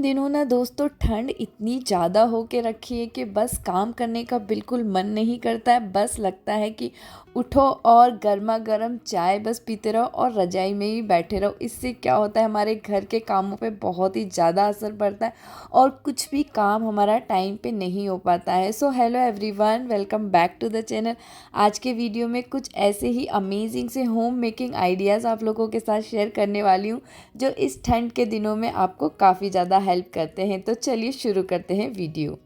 दिनों ना दोस्तों ठंड इतनी ज़्यादा हो के रखी है कि बस काम करने का बिल्कुल मन नहीं करता है। बस लगता है कि उठो और गर्मा गर्म चाय बस पीते रहो और रज़ाई में ही बैठे रहो। इससे क्या होता है, हमारे घर के कामों पे बहुत ही ज़्यादा असर पड़ता है और कुछ भी काम हमारा टाइम पे नहीं हो पाता है। So hello everyone, welcome back to the channel. आज के वीडियो में कुछ ऐसे ही अमेजिंग से होम मेकिंग आइडियाज़ आप लोगों के साथ शेयर करने वाली हूँ जो इस ठंड के दिनों में आपको काफ़ी ज़्यादा हेल्प करते हैं। तो चलिए शुरू करते हैं वीडियो।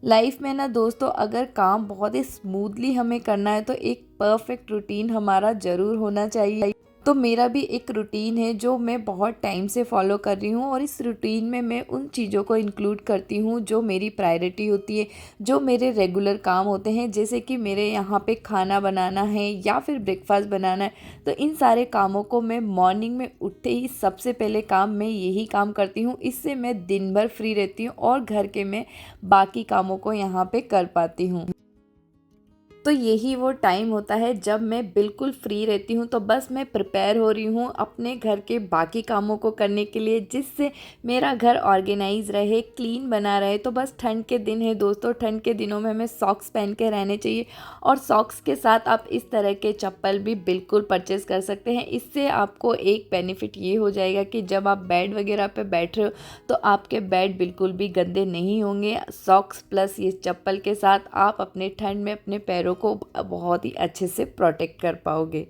लाइफ में ना दोस्तों, अगर काम बहुत ही स्मूथली हमें करना है तो एक परफेक्ट रूटीन हमारा ज़रूर होना चाहिए। तो मेरा भी एक रूटीन है जो मैं बहुत टाइम से फॉलो कर रही हूँ और इस रूटीन में मैं उन चीज़ों को इंक्लूड करती हूँ जो मेरी प्रायोरिटी होती है, जो मेरे रेगुलर काम होते हैं। जैसे कि मेरे यहाँ पे खाना बनाना है या फिर ब्रेकफास्ट बनाना है, तो इन सारे कामों को मैं मॉर्निंग में उठते ही सबसे पहले काम मैं यही काम करती हूँ। इससे मैं दिन भर फ्री रहती हूँ और घर के मैं बाकी कामों को यहाँ पे कर पाती हूँ। तो यही वो टाइम होता है जब मैं बिल्कुल फ्री रहती हूँ, तो बस मैं प्रिपेयर हो रही हूँ अपने घर के बाकी कामों को करने के लिए, जिससे मेरा घर ऑर्गेनाइज रहे, क्लीन बना रहे। तो बस ठंड के दिन है दोस्तों, ठंड के दिनों में हमें सॉक्स पहन के रहने चाहिए और सॉक्स के साथ आप इस तरह के चप्पल भी बिल्कुल परचेज़ कर सकते हैं। इससे आपको एक बेनिफिट ये हो जाएगा कि जब आप बेड वगैरह पे बैठ रहे हो तो आपके बेड बिल्कुल भी गंदे नहीं होंगे। सॉक्स प्लस ये चप्पल के साथ आप अपने ठंड में अपने पैरों को बहुत ही अच्छे से प्रोटेक्ट कर पाओगे।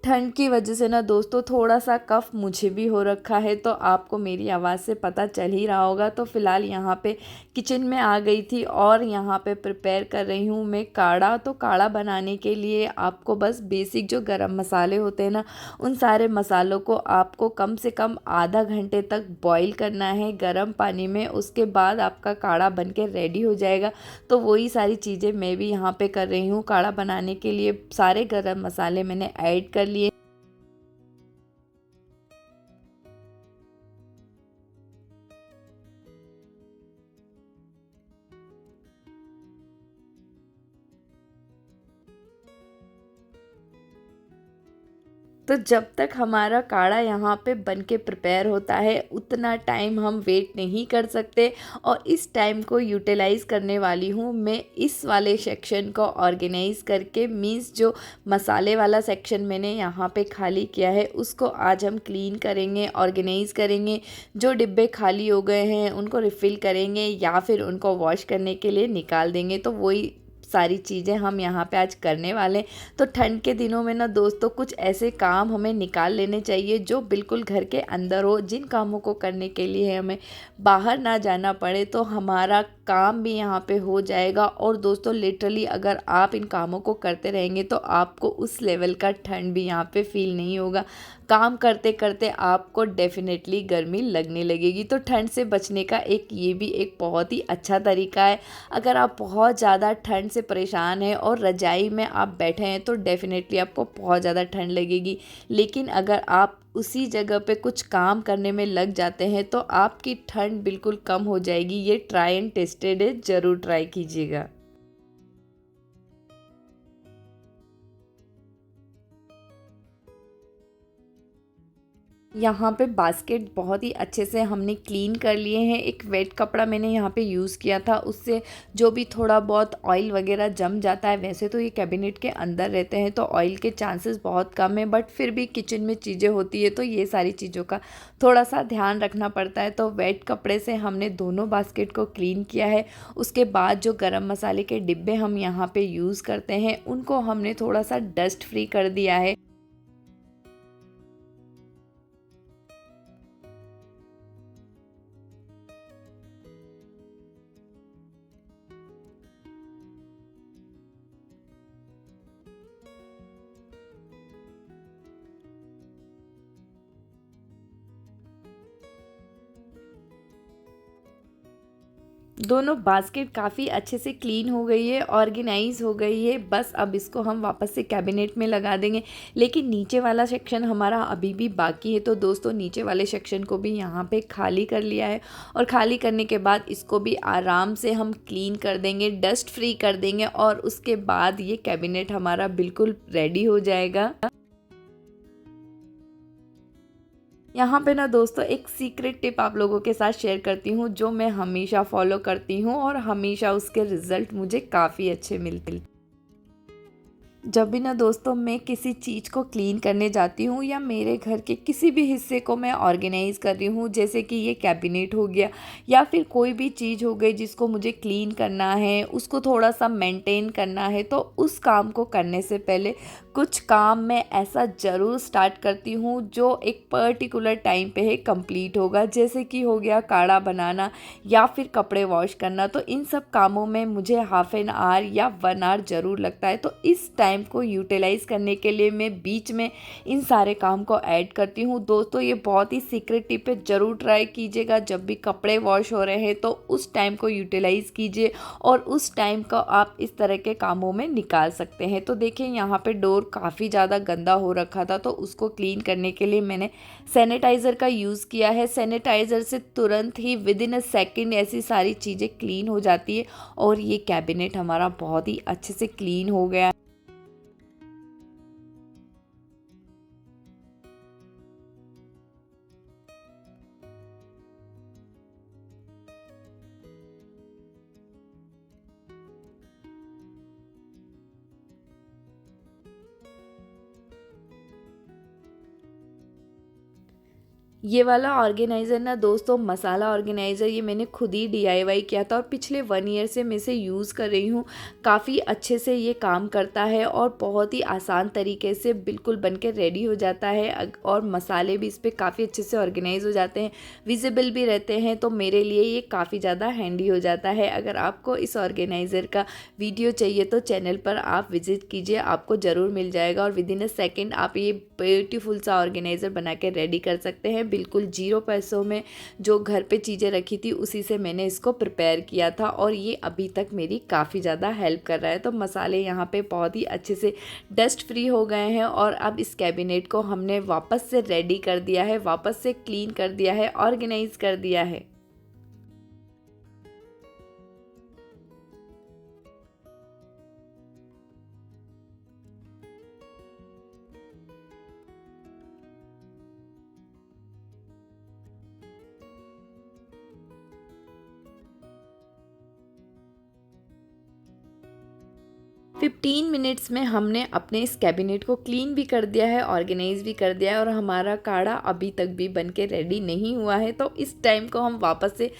ठंड की वजह से ना दोस्तों थोड़ा सा कफ मुझे भी हो रखा है, तो आपको मेरी आवाज़ से पता चल ही रहा होगा। तो फ़िलहाल यहाँ पे किचन में आ गई थी और यहाँ पे प्रिपेयर कर रही हूँ मैं काढ़ा। तो काढ़ा बनाने के लिए आपको बस बेसिक जो गरम मसाले होते हैं ना, उन सारे मसालों को आपको कम से कम आधा घंटे तक बॉईल करना है गर्म पानी में। उसके बाद आपका काढ़ा बन के रेडी हो जाएगा। तो वही सारी चीज़ें मैं भी यहाँ पे कर रही हूँ। काढ़ा बनाने के लिए सारे गरम मसाले मैंने ऐड कर लिए। तो जब तक हमारा काढ़ा यहाँ पे बन के प्रिपेयर होता है, उतना टाइम हम वेट नहीं कर सकते और इस टाइम को यूटिलाइज़ करने वाली हूँ मैं इस वाले सेक्शन को ऑर्गेनाइज़ करके। मीन्स जो मसाले वाला सेक्शन मैंने यहाँ पे खाली किया है, उसको आज हम क्लीन करेंगे, ऑर्गेनाइज़ करेंगे। जो डिब्बे खाली हो गए हैं उनको रिफ़िल करेंगे या फिर उनको वॉश करने के लिए निकाल देंगे। तो वही सारी चीज़ें हम यहाँ पे आज करने वाले हैं। तो ठंड के दिनों में ना दोस्तों कुछ ऐसे काम हमें निकाल लेने चाहिए जो बिल्कुल घर के अंदर हो, जिन कामों को करने के लिए हमें बाहर ना जाना पड़े, तो हमारा काम भी यहाँ पे हो जाएगा। और दोस्तों लिटरली अगर आप इन कामों को करते रहेंगे तो आपको उस लेवल का ठंड भी यहाँ पे फील नहीं होगा। काम करते करते आपको डेफिनेटली गर्मी लगने लगेगी। तो ठंड से बचने का ये भी एक बहुत ही अच्छा तरीका है। अगर आप बहुत ज़्यादा ठंड से परेशान हैं और रज़ाई में आप बैठे हैं तो डेफ़िनेटली आपको बहुत ज़्यादा ठंड लगेगी। लेकिन अगर आप उसी जगह पे कुछ काम करने में लग जाते हैं तो आपकी ठंड बिल्कुल कम हो जाएगी। ये ट्राई एंड टेस्टेड है, ज़रूर ट्राई कीजिएगा। यहाँ पे बास्केट बहुत ही अच्छे से हमने क्लीन कर लिए हैं। एक वेट कपड़ा मैंने यहाँ पे यूज़ किया था, उससे जो भी थोड़ा बहुत ऑयल वगैरह जम जाता है। वैसे तो ये कैबिनेट के अंदर रहते हैं तो ऑयल के चांसेस बहुत कम है, बट फिर भी किचन में चीज़ें होती है तो ये सारी चीज़ों का थोड़ा सा ध्यान रखना पड़ता है। तो वेट कपड़े से हमने दोनों बास्केट को क्लीन किया है। उसके बाद जो गरम मसाले के डिब्बे हम यहाँ पर यूज़ करते हैं, उनको हमने थोड़ा सा डस्ट फ्री कर दिया है। दोनों बास्केट काफ़ी अच्छे से क्लीन हो गई है, ऑर्गेनाइज़ हो गई है। बस अब इसको हम वापस से कैबिनेट में लगा देंगे। लेकिन नीचे वाला सेक्शन हमारा अभी भी बाकी है, तो दोस्तों नीचे वाले सेक्शन को भी यहाँ पे खाली कर लिया है और खाली करने के बाद इसको भी आराम से हम क्लीन कर देंगे, डस्ट फ्री कर देंगे और उसके बाद ये कैबिनेट हमारा बिल्कुल रेडी हो जाएगा। यहाँ पे ना दोस्तों एक सीक्रेट टिप आप लोगों के साथ शेयर करती हूँ, जो मैं हमेशा फॉलो करती हूँ और हमेशा उसके रिज़ल्ट मुझे काफ़ी अच्छे मिलते। जब भी ना दोस्तों मैं किसी चीज़ को क्लीन करने जाती हूँ या मेरे घर के किसी भी हिस्से को मैं ऑर्गेनाइज़ कर रही हूँ, जैसे कि ये कैबिनेट हो गया या फिर कोई भी चीज़ हो गई जिसको मुझे क्लीन करना है, उसको थोड़ा सा मेंटेन करना है, तो उस काम को करने से पहले कुछ काम मैं ऐसा ज़रूर स्टार्ट करती हूँ जो एक पर्टिकुलर टाइम पे है कंप्लीट होगा। जैसे कि हो गया काढ़ा बनाना या फिर कपड़े वॉश करना, तो इन सब कामों में मुझे हाफ एन आवर या 1 आवर ज़रूर लगता है। तो इस टाइम को यूटिलाइज़ करने के लिए मैं बीच में इन सारे काम को ऐड करती हूँ। दोस्तों ये बहुत ही सीक्रेट टिप है, ज़रूर ट्राई कीजिएगा। जब भी कपड़े वॉश हो रहे हैं तो उस टाइम को यूटिलाइज़ कीजिए और उस टाइम को आप इस तरह के कामों में निकाल सकते हैं। तो देखिए यहाँ पे डोर काफ़ी ज़्यादा गंदा हो रखा था, तो उसको क्लीन करने के लिए मैंने सैनिटाइज़र का यूज़ किया है। सैनिटाइज़र से तुरंत ही विदिन अ सेकेंड ऐसी सारी चीज़ें क्लीन हो जाती है और ये कैबिनेट हमारा बहुत ही अच्छे से क्लीन हो गया। ये वाला ऑर्गेनाइज़र ना दोस्तों, मसाला ऑर्गेनाइज़र, ये मैंने खुद ही डीआईवाई किया था और पिछले 1 ईयर से मैं इसे यूज़ कर रही हूँ। काफ़ी अच्छे से ये काम करता है और बहुत ही आसान तरीके से बिल्कुल बन के रेडी हो जाता है और मसाले भी इस पे काफ़ी अच्छे से ऑर्गेनाइज़ हो जाते हैं, विजिबल भी रहते हैं। तो मेरे लिए ये काफ़ी ज़्यादा हैंडी हो जाता है। अगर आपको इस ऑर्गेनाइज़र का वीडियो चाहिए तो चैनल पर आप विज़िट कीजिए, आपको ज़रूर मिल जाएगा और विदिन अ सेकेंड आप ये ब्यूटीफुल सा ऑर्गेनाइज़र बना के रेडी कर सकते हैं। बिल्कुल 0 पैसों में जो घर पे चीज़ें रखी थी उसी से मैंने इसको प्रिपेयर किया था और ये अभी तक मेरी काफ़ी ज़्यादा हेल्प कर रहा है। तो मसाले यहाँ पे बहुत ही अच्छे से डस्ट फ्री हो गए हैं और अब इस कैबिनेट को हमने वापस से रेडी कर दिया है, वापस से क्लीन कर दिया है, ऑर्गेनाइज कर दिया है। फिफ्टीन मिनट्स में हमने अपने इस कैबिनेट को क्लीन भी कर दिया है, ऑर्गेनाइज भी कर दिया है और हमारा काढ़ा अभी तक भी बन के रेडी नहीं हुआ है। तो इस टाइम को हम वापस से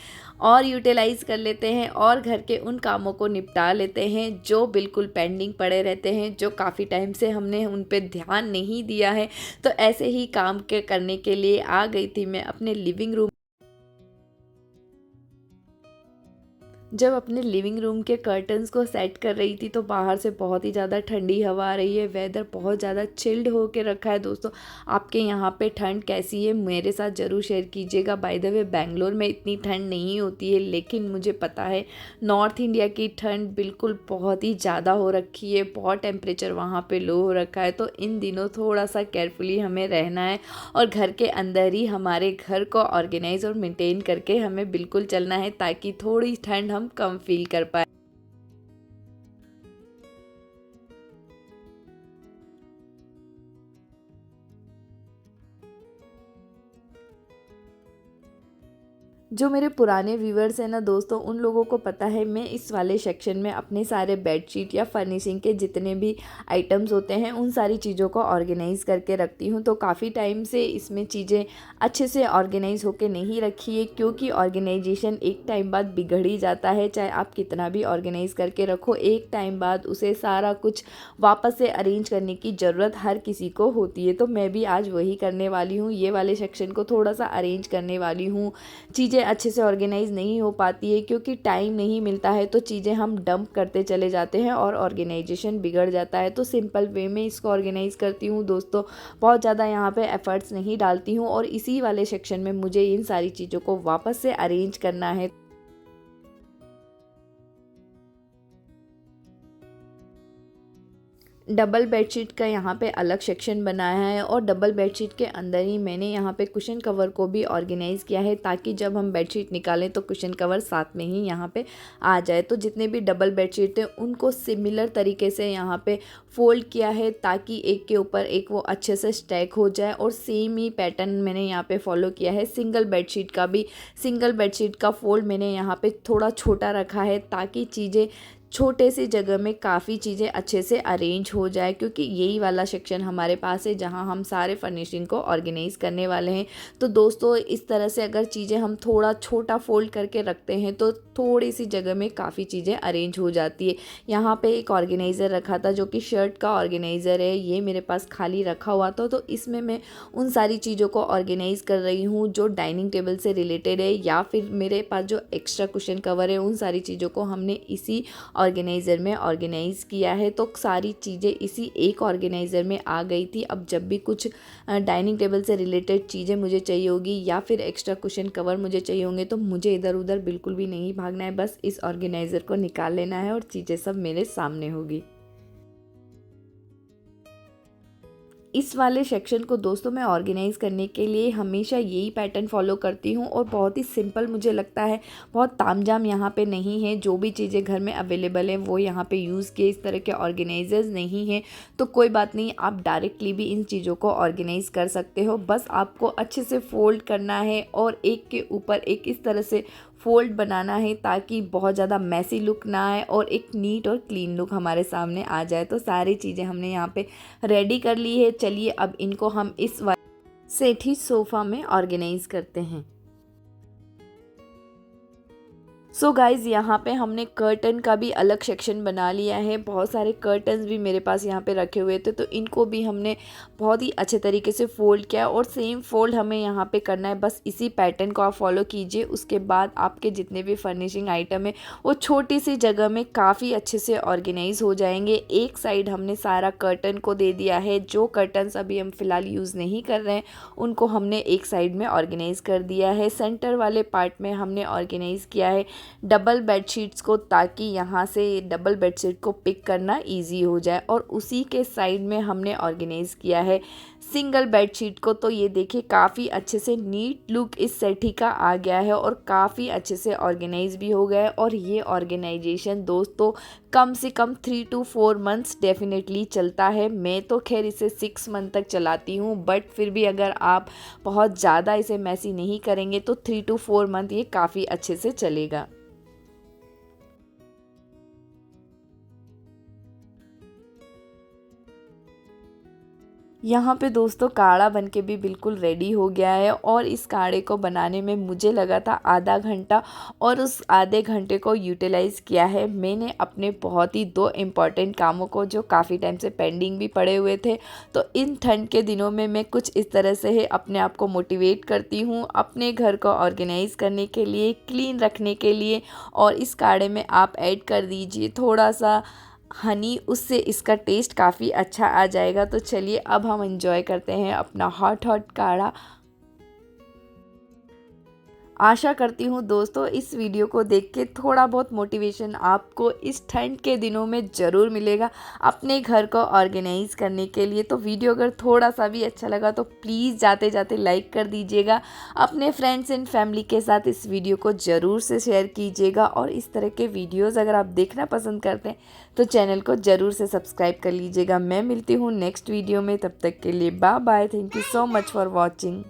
और यूटिलाइज़ कर लेते हैं और घर के उन कामों को निपटा लेते हैं जो बिल्कुल पेंडिंग पड़े रहते हैं, जो काफ़ी टाइम से हमने उन पे ध्यान नहीं दिया है। तो ऐसे ही काम के करने के लिए आ गई थी मैं अपने लिविंग रूम। जब अपने लिविंग रूम के कर्टन्स को सेट कर रही थी तो बाहर से बहुत ही ज़्यादा ठंडी हवा आ रही है, वेदर बहुत ज़्यादा चिल्ड हो के रखा है। दोस्तों आपके यहाँ पे ठंड कैसी है मेरे साथ ज़रूर शेयर कीजिएगा। बाय द वे बेंगलोर में इतनी ठंड नहीं होती है, लेकिन मुझे पता है नॉर्थ इंडिया की ठंड बिल्कुल बहुत ही ज़्यादा हो रखी है, बहुत टेम्परेचर वहाँ पर लो हो रखा है। तो इन दिनों थोड़ा सा केयरफुली हमें रहना है और घर के अंदर ही हमारे घर को ऑर्गेनाइज और मेंटेन करके हमें बिल्कुल चलना है, ताकि थोड़ी ठंड हम कम फील कर पाए। जो मेरे पुराने व्यूवर्स हैं ना दोस्तों, उन लोगों को पता है मैं इस वाले सेक्शन में अपने सारे बेडशीट या फर्निशिंग के जितने भी आइटम्स होते हैं उन सारी चीज़ों को ऑर्गेनाइज़ करके रखती हूँ। तो काफ़ी टाइम से इसमें चीज़ें अच्छे से ऑर्गेनाइज़ होके नहीं रखी है, क्योंकि ऑर्गेनाइजेशन एक टाइम बाद बिगड़ ही जाता है। चाहे आप कितना भी ऑर्गेनाइज़ करके रखो, एक टाइम बाद उसे सारा कुछ वापस से अरेंज करने की ज़रूरत हर किसी को होती है। तो मैं भी आज वही करने वाली हूँ, ये वाले सेक्शन को थोड़ा सा अरेंज करने वाली हूँ। चीज़ें अच्छे से ऑर्गेनाइज़ नहीं हो पाती है क्योंकि टाइम नहीं मिलता है, तो चीज़ें हम डंप करते चले जाते हैं और ऑर्गेनाइजेशन बिगड़ जाता है। तो सिंपल वे में इसको ऑर्गेनाइज़ करती हूँ दोस्तों, बहुत ज़्यादा यहाँ पे एफ़र्ट्स नहीं डालती हूँ और इसी वाले सेक्शन में मुझे इन सारी चीज़ों को वापस से अरेंज करना है। डबल बेडशीट का यहाँ पे अलग सेक्शन बनाया है और डबल बेडशीट के अंदर ही मैंने यहाँ पे कुशन कवर को भी ऑर्गेनाइज़ किया है, ताकि जब हम बेडशीट निकालें तो कुशन कवर साथ में ही यहाँ पे आ जाए। तो जितने भी डबल बेडशीट हैं उनको सिमिलर तरीके से यहाँ पे फोल्ड किया है, ताकि एक के ऊपर एक वो अच्छे से स्टैक हो जाए। और सेम ही पैटर्न मैंने यहाँ पे फॉलो किया है सिंगल बेडशीट का भी। सिंगल बेडशीट का फोल्ड मैंने यहाँ पे थोड़ा छोटा रखा है, ताकि चीज़ें छोटे सी जगह में काफ़ी चीज़ें अच्छे से अरेंज हो जाए, क्योंकि यही वाला सेक्शन हमारे पास है जहां हम सारे फर्निशिंग को ऑर्गेनाइज़ करने वाले हैं। तो दोस्तों इस तरह से अगर चीज़ें हम थोड़ा छोटा फोल्ड करके रखते हैं तो थोड़ी सी जगह में काफ़ी चीज़ें अरेंज हो जाती है। यहाँ पे एक ऑर्गेनाइज़र रखा था जो कि शर्ट का ऑर्गेनाइज़र है, ये मेरे पास खाली रखा हुआ था। तो इसमें मैं उन सारी चीज़ों को ऑर्गेनाइज़ कर रही हूँ जो डाइनिंग टेबल से रिलेटेड है, या फिर मेरे पास जो एक्स्ट्रा कुशन कवर है उन सारी चीज़ों को हमने इसी ऑर्गेनाइज़र में ऑर्गेनाइज़ किया है। तो सारी चीज़ें इसी एक ऑर्गेनाइज़र में आ गई थी। अब जब भी कुछ डाइनिंग टेबल से रिलेटेड चीज़ें मुझे चाहिए होगी या फिर एक्स्ट्रा कुशन कवर मुझे चाहिए होंगे तो मुझे इधर उधर बिल्कुल भी नहीं भागना है, बस इस ऑर्गेनाइज़र को निकाल लेना है और चीज़ें सब मेरे सामने होगी। इस वाले सेक्शन को दोस्तों मैं ऑर्गेनाइज़ करने के लिए हमेशा यही पैटर्न फॉलो करती हूँ और बहुत ही सिंपल मुझे लगता है, बहुत तामझाम यहाँ पे नहीं है। जो भी चीज़ें घर में अवेलेबल हैं वो यहाँ पे यूज़ किए, इस तरह के ऑर्गेनाइजर्स नहीं हैं तो कोई बात नहीं, आप डायरेक्टली भी इन चीज़ों को ऑर्गेनाइज़ कर सकते हो। बस आपको अच्छे से फोल्ड करना है और एक के ऊपर एक इस तरह से फोल्ड बनाना है, ताकि बहुत ज़्यादा मैसी लुक ना आए और एक नीट और क्लीन लुक हमारे सामने आ जाए। तो सारी चीज़ें हमने यहाँ पे रेडी कर ली है। चलिए अब इनको हम इस सेठी सोफ़ा में ऑर्गेनाइज़ करते हैं। सो गाइज़ यहाँ पे हमने कर्टन का भी अलग सेक्शन बना लिया है। बहुत सारे कर्टन्स भी मेरे पास यहाँ पे रखे हुए थे, तो इनको भी हमने बहुत ही अच्छे तरीके से फ़ोल्ड किया और सेम फ़ोल्ड हमें यहाँ पे करना है। बस इसी पैटर्न को आप फॉलो कीजिए, उसके बाद आपके जितने भी फर्निशिंग आइटम है वो छोटी सी जगह में काफ़ी अच्छे से ऑर्गेनाइज़ हो जाएंगे। एक साइड हमने सारा कर्टन को दे दिया है, जो कर्टन्स अभी हम फ़िलहाल यूज़ नहीं कर रहे हैं उनको हमने एक साइड में ऑर्गेनाइज़ कर दिया है। सेंटर वाले पार्ट में हमने ऑर्गेनाइज़ किया है डबल बेडशीट्स को, ताकि यहाँ से डबल बेडशीट को पिक करना इजी हो जाए। और उसी के साइड में हमने ऑर्गेनाइज़ किया है सिंगल बेडशीट को। तो ये देखिए काफ़ी अच्छे से नीट लुक इस सेठी का आ गया है और काफ़ी अच्छे से ऑर्गेनाइज भी हो गया है। और ये ऑर्गेनाइजेशन दोस्तों कम से कम 3 to 4 मंथ्स डेफिनेटली चलता है। मैं तो खैर इसे 6 मंथ तक चलाती हूँ, बट फिर भी अगर आप बहुत ज़्यादा इसे मैसी नहीं करेंगे तो 3 to 4 मंथ ये काफ़ी अच्छे से चलेगा। यहाँ पे दोस्तों काढ़ा बनके भी बिल्कुल रेडी हो गया है और इस काढ़े को बनाने में मुझे लगा था आधा घंटा, और उस आधे घंटे को यूटिलाइज़ किया है मैंने अपने बहुत ही 2 इम्पॉर्टेंट कामों को, जो काफ़ी टाइम से पेंडिंग भी पड़े हुए थे। तो इन ठंड के दिनों में मैं कुछ इस तरह से ही अपने आप को मोटिवेट करती हूँ अपने घर को ऑर्गेनाइज़ करने के लिए, क्लीन रखने के लिए। और इस काढ़े में आप ऐड कर दीजिए थोड़ा सा हनी, उससे इसका टेस्ट काफ़ी अच्छा आ जाएगा। तो चलिए अब हम एंजॉय करते हैं अपना हॉट हॉट काढ़ा। आशा करती हूँ दोस्तों इस वीडियो को देख के थोड़ा बहुत मोटिवेशन आपको इस ठंड के दिनों में ज़रूर मिलेगा अपने घर को ऑर्गेनाइज़ करने के लिए। तो वीडियो अगर थोड़ा सा भी अच्छा लगा तो प्लीज़ जाते जाते लाइक कर दीजिएगा। अपने फ्रेंड्स एंड फैमिली के साथ इस वीडियो को ज़रूर से शेयर कीजिएगा। और इस तरह के वीडियोज़ अगर आप देखना पसंद करते हैं तो चैनल को ज़रूर से सब्सक्राइब कर लीजिएगा। मैं मिलती हूँ नेक्स्ट वीडियो में, तब तक के लिए bye bye. Thank you so much for watching.